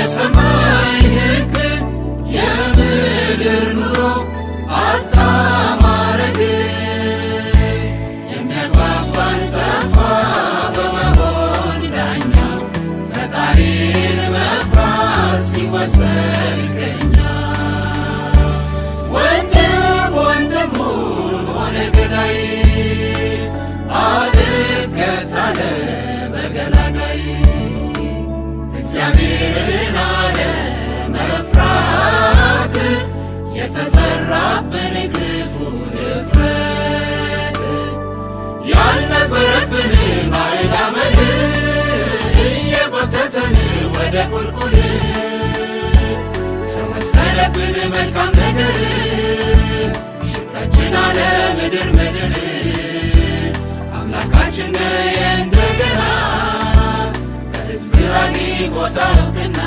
የሰማይ ሕግ የምድር ኑሮ አጣ ማረግ የሚያግባባን ጠፋ በመሆን ዳኛ ፈጣሪን መፍራት ሲወሰን ከኛ ወንድም ወንድሙን ሆነ ገዳይ አልከታለ በገላጋይ እግዚአብሔርን አለመፍራት የተዘራብን ክፉ ድፍረት ያልነበረብን ባዕድ አመል እየጎተተን ወደ ቁልቁል ተወሰደብን መልካም ነገር ሽታችን አለ ምድር ምድር አምላካችን እንደገና በሕዝብ ላይ ቦታ እውቅና